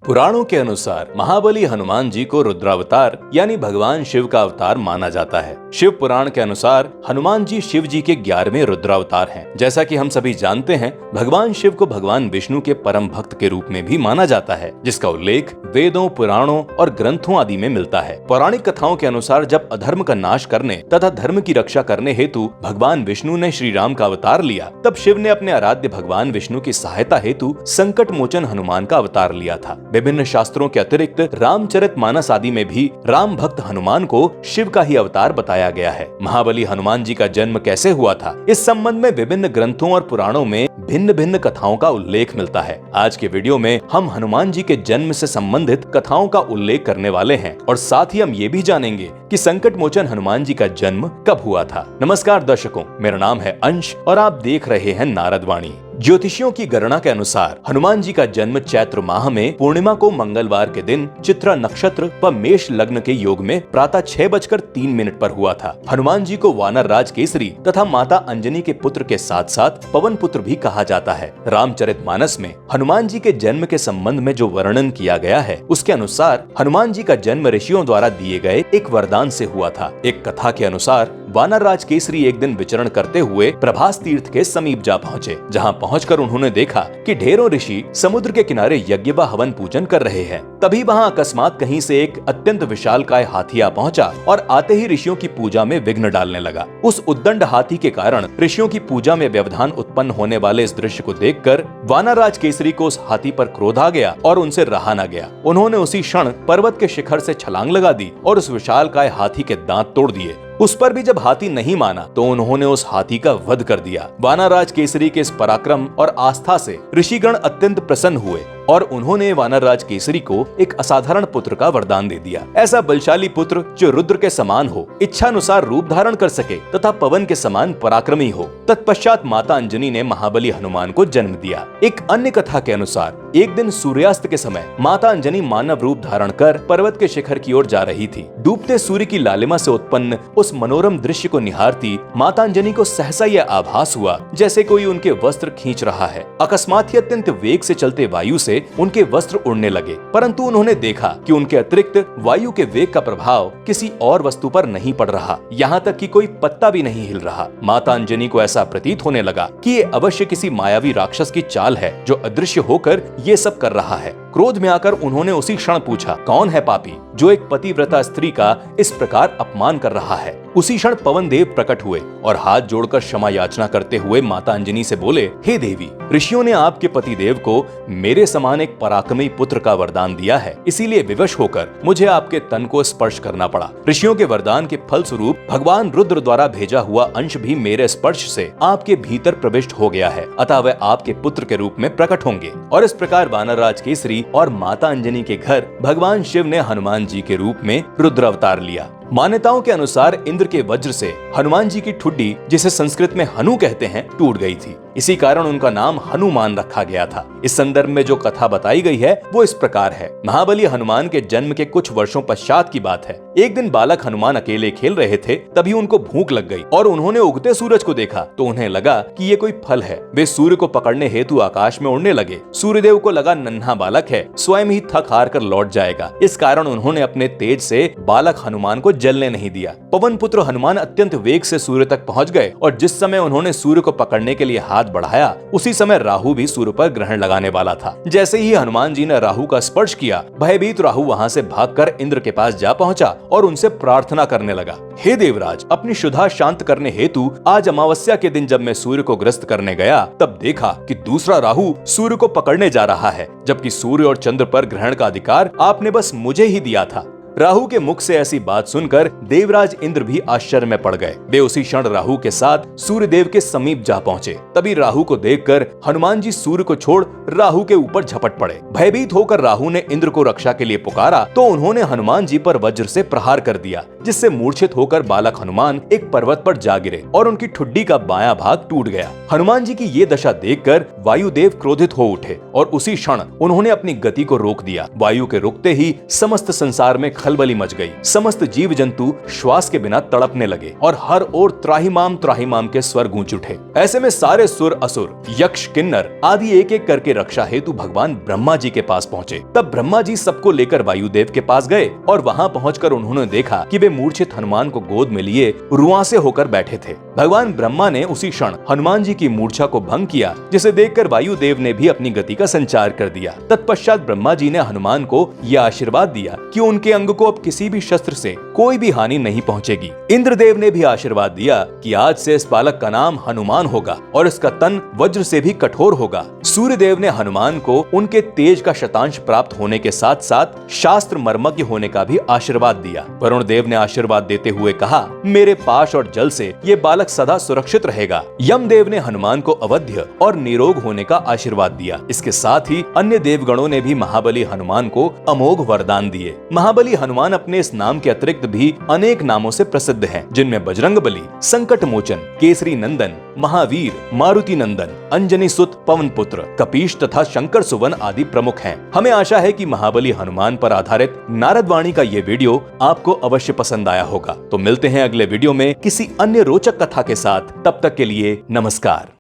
पुराणों के अनुसार महाबली हनुमान जी को रुद्रावतार यानी भगवान शिव का अवतार माना जाता है। शिव पुराण के अनुसार हनुमान जी शिव जी के 11वें रुद्रावतार हैं। जैसा कि हम सभी जानते हैं, भगवान शिव को भगवान विष्णु के परम भक्त के रूप में भी माना जाता है, जिसका उल्लेख वेदों, पुराणों और ग्रंथों आदि में मिलता है। पौराणिक कथाओं के अनुसार जब अधर्म का नाश करने तथा धर्म की रक्षा करने हेतु भगवान विष्णु ने श्री राम का अवतार लिया, तब शिव ने अपने आराध्य भगवान विष्णु की सहायता हेतु संकट मोचन हनुमान का अवतार लिया था। विभिन्न शास्त्रों के अतिरिक्त रामचरितमानस आदि में भी राम भक्त हनुमान को शिव का ही अवतार बताया गया है। महाबली हनुमान जी का जन्म कैसे हुआ था, इस संबंध में विभिन्न ग्रंथों और पुराणों में भिन्न भिन्न कथाओं का उल्लेख मिलता है। आज के वीडियो में हम हनुमान जी के जन्म से संबंधित कथाओं का उल्लेख करने वाले हैं और साथ ही हम ये भी जानेंगे कि संकट मोचन हनुमान जी का जन्म कब हुआ था। नमस्कार दर्शकों, मेरा नाम है अंश और आप देख रहे हैं नारद वाणी। ज्योतिषियों की गणना के अनुसार हनुमान जी का जन्म चैत्र माह में पूर्णिमा को मंगलवार के दिन चित्रा नक्षत्र व मेष लग्न के योग में प्रातः 6:03 पर हुआ था। हनुमान जी को वानर राज केसरी तथा माता अंजनी के पुत्र के साथ साथ पवन पुत्र भी कहा जाता है। रामचरितमानस में हनुमान जी के जन्म के संबंध में जो वर्णन किया गया है, उसके अनुसार हनुमान जी का जन्म ऋषियों द्वारा दिए गए एक वरदान से हुआ था। एक कथा के अनुसार वानर राज केसरी एक दिन विचरण करते हुए प्रभास तीर्थ के समीप जा पहुँचे। जहाँ पहुंचकर उन्होंने देखा कि ढेरों ऋषि समुद्र के किनारे यज्ञ व हवन पूजन कर रहे हैं। तभी वहां अकस्मात कहीं से एक अत्यंत विशालकाय हाथी आ पहुंचा और आते ही ऋषियों की पूजा में विघ्न डालने लगा। उस उद्दंड हाथी के कारण ऋषियों की पूजा में व्यवधान उत्पन्न होने वाले इस दृश्य को देखकर वानरराज केसरी को उस हाथी पर क्रोध आ गया और उनसे रहा न गया। उन्होंने उसी क्षण पर्वत के शिखर से छलांग लगा दी और उस विशालकाय हाथी के दांत तोड़ दिए। उस पर भी जब हाथी नहीं माना तो उन्होंने उस हाथी का वध कर दिया। वानरराज केसरी के इस पराक्रम और आस्था से ऋषिगण अत्यंत प्रसन्न हुए और उन्होंने वानरराज केसरी को एक असाधारण पुत्र का वरदान दे दिया। ऐसा बलशाली पुत्र जो रुद्र के समान हो, इच्छानुसार रूप धारण कर सके तथा पवन के समान पराक्रमी हो। तत्पश्चात माता अंजनी ने महाबली हनुमान को जन्म दिया। एक अन्य कथा के अनुसार एक दिन सूर्यास्त के समय माता अंजनी मानव रूप धारण कर पर्वत के शिखर की ओर जा रही थी। डूबते सूर्य की लालिमा से उत्पन्न उस मनोरम दृश्य को निहारती माता अंजनी को सहसा यह आभास हुआ जैसे कोई उनके वस्त्र खींच रहा है। अकस्मात ही अत्यंत वेग से चलते वायु से उनके वस्त्र उड़ने लगे, परंतु उन्होंने देखा कि उनके अतिरिक्त वायु के वेग का प्रभाव किसी और वस्तु पर नहीं पड़ रहा, यहाँ तक कि कोई पत्ता भी नहीं हिल रहा। माता अंजनी को ऐसा प्रतीत होने लगा कि ये अवश्य किसी मायावी राक्षस की चाल है जो अदृश्य होकर ये सब कर रहा है। क्रोध में आकर उन्होंने उसी क्षण पूछा, कौन है पापी जो एक पतिव्रता स्त्री का इस प्रकार अपमान कर रहा है। उसी क्षण पवन देव प्रकट हुए और हाथ जोड़कर क्षमा याचना करते हुए माता अंजनी से बोले, हे देवी, ऋषियों ने आपके पति देव को मेरे समान एक पराक्रमी पुत्र का वरदान दिया है, इसीलिए विवश होकर मुझे आपके तन को स्पर्श करना पड़ा। ऋषियों के वरदान के फल स्वरूप भगवान रुद्र द्वारा भेजा हुआ अंश भी मेरे स्पर्श से आपके भीतर प्रविष्ट हो गया है, अतः वह आपके पुत्र के रूप में प्रकट होंगे। और इस प्रकार वानरराज केसरी और माता अंजनी के घर भगवान शिव ने हनुमान जी के रूप में रुद्र अवतार लिया। मान्यताओं के अनुसार इंद्र के वज्र से हनुमान जी की ठुड्डी, जिसे संस्कृत में हनु कहते हैं, टूट गई थी। इसी कारण उनका नाम हनुमान रखा गया था। इस संदर्भ में जो कथा बताई गई है वो इस प्रकार है। महाबली हनुमान के जन्म के कुछ वर्षों पश्चात की बात है। एक दिन बालक हनुमान अकेले खेल रहे थे, तभी उनको भूख लग गई और उन्होंने उगते सूरज को देखा तो उन्हें लगा कि ये कोई फल है। वे सूर्य को पकड़ने हेतु आकाश में उड़ने लगे। सूर्यदेव को लगा नन्हा बालक है, स्वयं ही थक हार कर लौट जाएगा। इस कारण उन्होंने अपने तेज से बालक हनुमान को जलने नहीं दिया। पवन पुत्र हनुमान अत्यंत वेग से सूर्य तक पहुंच गए और जिस समय उन्होंने सूर्य को पकड़ने के लिए हाथ बढ़ाया, उसी समय राहु भी सूर्य पर ग्रहण लगाने वाला था। जैसे ही हनुमान जी ने राहु का स्पर्श किया, भयभीत राहु वहां से भागकर इंद्र के पास जा पहुंचा और उनसे प्रार्थना करने लगा, हे देवराज, अपनी क्षुधा शांत करने हेतु आज अमावस्या के दिन जब मैं सूर्य को ग्रस्त करने गया, तब देखा कि दूसरा राहु सूर्य को पकड़ने जा रहा है, जबकि सूर्य और चंद्र पर ग्रहण का अधिकार आपने बस मुझे ही दिया था। राहु के मुख से ऐसी बात सुनकर देवराज इंद्र भी आश्चर्य में पड़ गए। वे उसी क्षण राहु के साथ सूर्य देव के समीप जा पहुंचे। तभी राहु को देखकर हनुमान जी सूर्य को छोड़ राहु के ऊपर झपट पड़े। भयभीत होकर राहु ने इंद्र को रक्षा के लिए पुकारा तो उन्होंने हनुमान जी पर वज्र से प्रहार कर दिया, जिससे मूर्छित होकर बालक हनुमान एक पर्वत पर जा गिरे और उनकी ठुड्डी का बायां भाग टूट गया। हनुमान जी की ये दशा देखकर वायुदेव क्रोधित हो उठे और उसी क्षण उन्होंने अपनी गति को रोक दिया। वायु के रुकते ही समस्त संसार में खलबली मच गई। समस्त जीव जंतु श्वास के बिना तड़पने लगे और हर ओर त्राहिमाम के स्वर गूंज उठे। ऐसे में सारे सुर असुर, यक्ष, किन्नर आदि एक एक करके रक्षा हेतु भगवान ब्रह्मा जी के पास पहुंचे। तब ब्रह्मा जी सबको लेकर वायुदेव के पास गए और वहां पहुंचकर उन्होंने देखा कि वे मूर्छित हनुमान को गोद में लिए रुआंसे होकर बैठे थे। भगवान ब्रह्मा ने उसी क्षण हनुमान जी की मूर्छा को भंग किया, जिसे देखकर वायुदेव ने भी अपनी गति का संचार कर दिया। तत्पश्चात ब्रह्मा जी ने हनुमान को यह आशीर्वाद दिया कि उनके अंग को अब किसी भी शस्त्र से कोई भी हानि नहीं पहुंचेगी। इंद्रदेव ने भी आशीर्वाद दिया कि आज से इस बालक का नाम हनुमान होगा और इसका तन वज्र से भी कठोर होगा। सूर्यदेव ने हनुमान को उनके तेज का शतांश प्राप्त होने के साथ साथ शास्त्र मर्मज्ञ होने का भी आशीर्वाद दिया। वरुण देव ने आशीर्वाद देते हुए कहा, मेरे पाश और जल से ये बालक सदा सुरक्षित रहेगा। यमदेव ने हनुमान को अवध्य और निरोग होने का आशीर्वाद दिया। इसके साथ ही अन्य देवगणों ने भी महाबली हनुमान को अमोघ वरदान दिए। महाबली हनुमान अपने इस नाम के अतिरिक्त भी अनेक नामों से प्रसिद्ध हैं, जिनमें बजरंग बली, संकट मोचन, केसरी नंदन, महावीर, मारुति नंदन, अंजनी सुत, पवन पुत्र, कपीश तथा शंकर सुवन आदि प्रमुख हैं। हमें आशा है कि महाबली हनुमान पर आधारित नारद वाणी का ये वीडियो आपको अवश्य पसंद आया होगा। तो मिलते हैं अगले वीडियो में किसी अन्य रोचक कथा के साथ। तब तक के लिए नमस्कार।